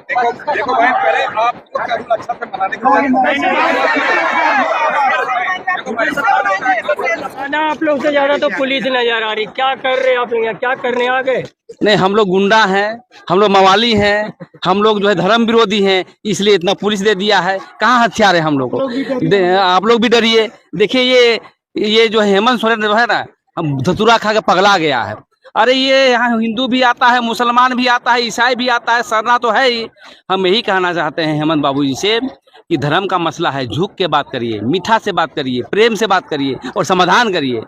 देखो भाई, पहले आपको क्या रूल अच्छा से मनाने का आप लोग से ज्यादा तो पुलिस नजर आ रही। क्या कर रहे हैं आप लोग यहाँ, क्या करने आ गए? नहीं, हम लोग गुंडा हैं, हम लोग मवाली हैं, हम लोग जो है धर्म विरोधी हैं, इसलिए इतना पुलिस दे दिया है। कहाँ हथियार है हम लोग को? आप लोग भी डरिए। देखिए ये जो हेमंत सोरेन जो है ना, हम धतूरा खा के पगला गया है। अरे ये यहाँ हिंदू भी आता है, मुसलमान भी आता है, ईसाई भी आता है, सरना तो है ही। हम यही कहना चाहते हैं हेमंत बाबू जी से कि धर्म का मसला है, झुक के बात करिए, मीठा से बात करिए, प्रेम से बात करिए और समाधान करिए।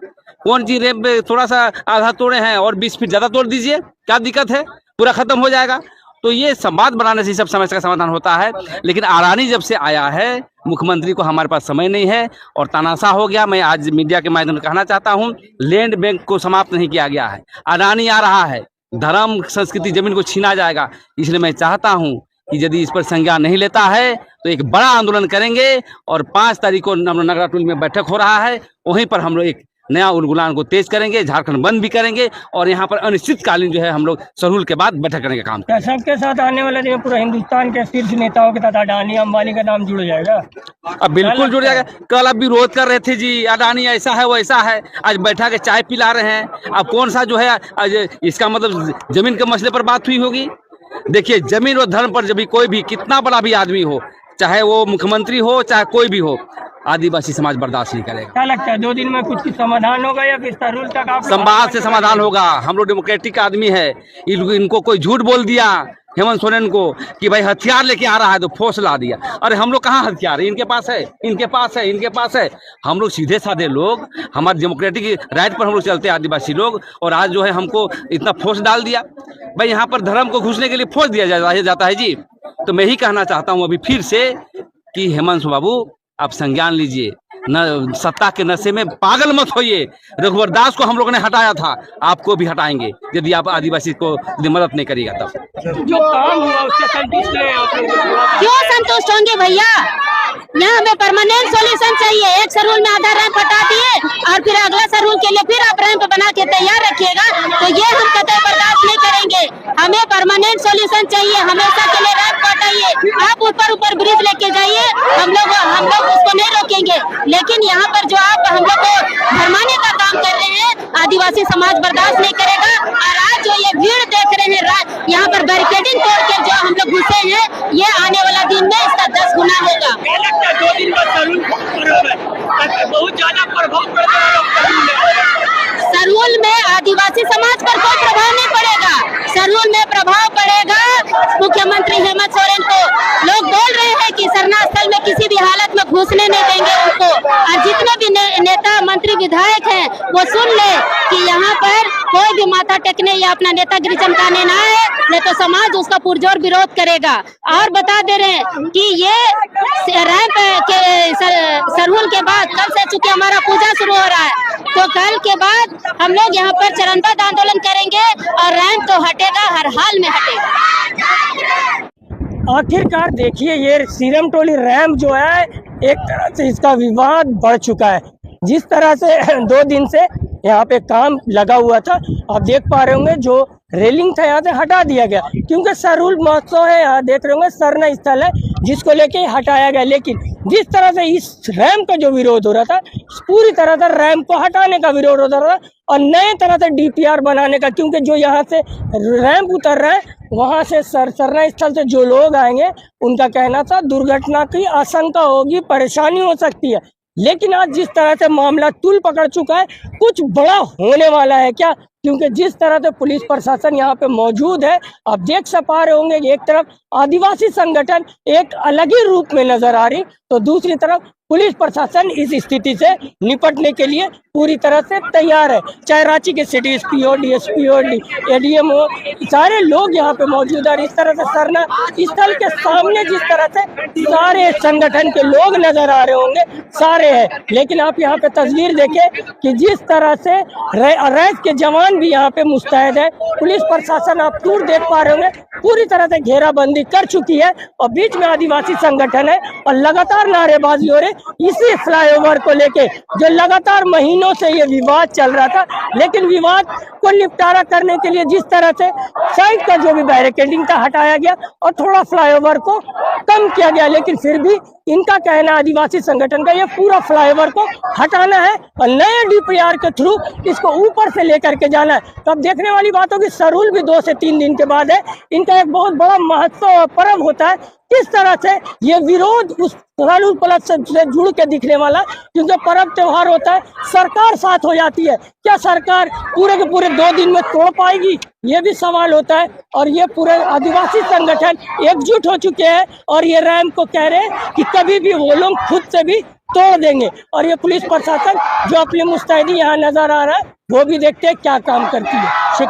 कौन जी रेप में थोड़ा सा आधा तोड़े हैं और 20 फीट ज्यादा तोड़ दीजिए, क्या दिक्कत है? पूरा खत्म हो जाएगा। तो ये संवाद बनाने से सब समस्या का समाधान होता है। लेकिन आरानी जब से आया है, मुख्यमंत्री को हमारे पास समय नहीं है और तानाशाह हो गया। मैं आज मीडिया के माध्यम से कहना चाहता हूँ, लैंड बैंक को समाप्त नहीं किया गया है। अडानी आ रहा है, धर्म संस्कृति जमीन को छीना जाएगा। इसलिए मैं चाहता हूँ कि यदि इस पर संज्ञान नहीं लेता है तो एक बड़ा आंदोलन करेंगे और 5 तारीख को नगराटुल में बैठक हो रहा है, वहीं पर हम लोग एक नया उलगुलान को तेज करेंगे, झारखंड बंद भी करेंगे और यहाँ पर अनिश्चितकालीन जो है हम लोग सरहुल के बाद बैठक करने का काम करेंगे। सबके साथ आने वाले दिन पूरा हिंदुस्तान के शीर्ष नेताओं के साथ अडानी अंबानी का नाम जुड़ जाएगा। अब बिल्कुल जुड़ जाएगा। कल अब विरोध कर रहे थे जी, अडानी ऐसा है वैसा है, आज बैठा के चाय पिला रहे हैं। अब कौन सा जो है इसका मतलब जमीन के मसले पर बात हुई होगी? देखिए, जमीन और धर्म पर जब भी कोई भी कितना बड़ा भी आदमी हो, चाहे वो मुख्यमंत्री हो चाहे कोई भी हो, आदिवासी समाज बर्दाश्त नहीं करेगा। क्या लगता है 2 दिन में कुछ समाधान होगा या फिर सरहुल तक आप संवाद से समाधान होगा? हम लोग डेमोक्रेटिक आदमी है। इनको कोई झूठ बोल दिया हेमंत सोरेन को कि भाई हथियार लेके आ रहा है तो फोर्स ला दिया। अरे हम लोग कहाँ हथियार है? इनके पास है, इनके पास है, इनके पास है। हम लोग सीधे साधे लोग, हमारे डेमोक्रेटिक राइट पर हम लोग चलते हैं आदिवासी लोग, और आज जो है हमको इतना फोर्स डाल दिया। भाई यहाँ पर धर्म को घुसने के लिए फोर्स दिया जाता है जी। तो मैं ही कहना चाहता हूँ अभी फिर से कि हेमंत बाबू आप संज्ञान लीजिए, न सत्ता के नशे में पागल मत होइए। रघुवर दास को हम लोगों ने हटाया था, आपको भी हटाएंगे यदि आप आदिवासी को मदद नहीं करिएगा तब। जो काम हुआ उससे संतुष्ट हैं आप लोग? क्यों संतुष्ट होंगे भैया? यहाँ हमें परमानेंट सॉल्यूशन चाहिए। एक सरहुल में आधा रैंप हटा दिए और फिर अगला सरहुल के लिए फिर आप रैंप बना के तैयार रखिएगा, तो ये हम कतई बर्दाश्त नहीं करेंगे। हमें परमानेंट सॉल्यूशन चाहिए, हमेशा के लिए रैंप हटाइए। आप ऊपर ब्रिज लेके जाइए, हम लोग उसको नहीं रोकेंगे। लेकिन यहाँ पर जो आप हम लोग को भरमाने का काम कर रहे हैं, आदिवासी समाज बर्दाश्त नहीं करेगा। और आज जो ये भीड़ देख रहे हैं, यहाँ पर बैरिकेडिंग तोड़ के जो हम लोग घुसे हैं, ये आने वाला दिन में इसका 10 गुना होगा। 2 दिन का सरहुल बहुत ज्यादा प्रभाव पड़ेगा। सरहुल में आदिवासी समाज पर कोई प्रभाव नहीं पड़ेगा। सरहुल में प्रभाव पड़ेगा मुख्यमंत्री हेमंत सोरेन को। लोग बोल रहे हैं कि सरना स्थल में किसी भी हालत में घुसने नहीं देंगे उनको। और जितने भी नेता मंत्री विधायक हैं वो सुन ले कि यहाँ पर कोई भी माथा टेकने या अपना नेतागिरी चमकाने ना आए, नहीं तो समाज उसका पुरजोर विरोध करेगा। और बता दे रहे हैं कि ये रैंप के सरहुल के बाद कल से चूंकि हमारा पूजा शुरू हो रहा है, तो कल के बाद हम लोग यहाँ पर चरणबद्ध आंदोलन करेंगे और रैंप तो हटेगा, हर हाल में हटेगा। आखिरकार देखिए, ये सीरम टोली रैंप जो है एक तरह से इसका विवाद बढ़ चुका है। जिस तरह से 2 दिन से यहाँ पे काम लगा हुआ था, आप देख पा रहे होंगे जो रेलिंग था यहाँ से हटा दिया गया, क्योंकि सरहुल महोत्सव है। यहाँ देख रहे होंगे सरना स्थल है जिसको लेके हटाया गया। लेकिन जिस तरह से इस रैंप का जो विरोध हो रहा था, पूरी तरह से रैंप को हटाने का विरोध हो रहा था और नए तरह से डीपीआर बनाने का, क्योंकि जो यहाँ से रैंप उतर रहा है वहाँ से सरना स्थल से जो लोग आएंगे उनका कहना था दुर्घटना की आशंका होगी, परेशानी हो सकती है। लेकिन आज जिस तरह से मामला तूल पकड़ चुका है, कुछ बड़ा होने वाला है क्या? क्योंकि जिस तरह से पुलिस प्रशासन यहाँ पे मौजूद है, आप देख पा रहे होंगे एक तरफ आदिवासी संगठन एक अलग ही रूप में नजर आ रही, तो दूसरी तरफ पुलिस प्रशासन इस स्थिति से निपटने के लिए पूरी तरह से तैयार है। चाहे रांची के सिटी एसपीओ, डीएसपीओ, एडीएम हो, सारे लोग यहाँ पे मौजूद है। इस तरह से सरना स्थल के सामने जिस तरह से सारे संगठन के लोग नजर आ रहे होंगे, सारे हैं। लेकिन आप यहाँ पे तस्वीर देखें कि जिस तरह से रैफ के जवान भी यहाँ पे मुस्तैद है। पुलिस प्रशासन आप दूर देख पा रहे होंगे पूरी तरह से घेराबंदी कर चुकी है और बीच में आदिवासी संगठन है और लगातार नारेबाजी हो रही इसी फ्लाईओवर को लेके, जो लगातार महीनों महीनों से ये विवाद चल रहा था, लेकिन विवाद को निपटारा करने के लिए जिस तरह से साइड का जो भी बैरिकेडिंग था हटाया गया और थोड़ा फ्लाईओवर को कम किया गया, लेकिन फिर भी इनका कहना आदिवासी संगठन का ये पूरा फ्लाईओवर को हटाना है और नए डीपीआर के थ्रू इसको ऊपर से लेकर के जाना है। तो अब देखने वाली बात होगी, सरहुल भी 2 से 3 दिन के बाद है, इनका एक बहुत बड़ा महत्व पर्व होता है। किस तरह से ये विरोध उस सरहुल प्लस से जुड़ के दिखने वाला, क्योंकि पर्व त्योहार होता है, सरकार साथ हो जाती है, क्या सरकार पूरे के पूरे 2 दिन में तोड़ पाएगी, ये भी सवाल होता है। और ये पूरे आदिवासी संगठन एकजुट हो चुके हैं और ये रैम को कह रहे हैं कि कभी भी वो लोग खुद से भी तोड़ देंगे। और ये पुलिस प्रशासन जो अपनी मुस्तैदी यहाँ नजर आ रहा है, वो भी देखते हैं क्या काम करती है।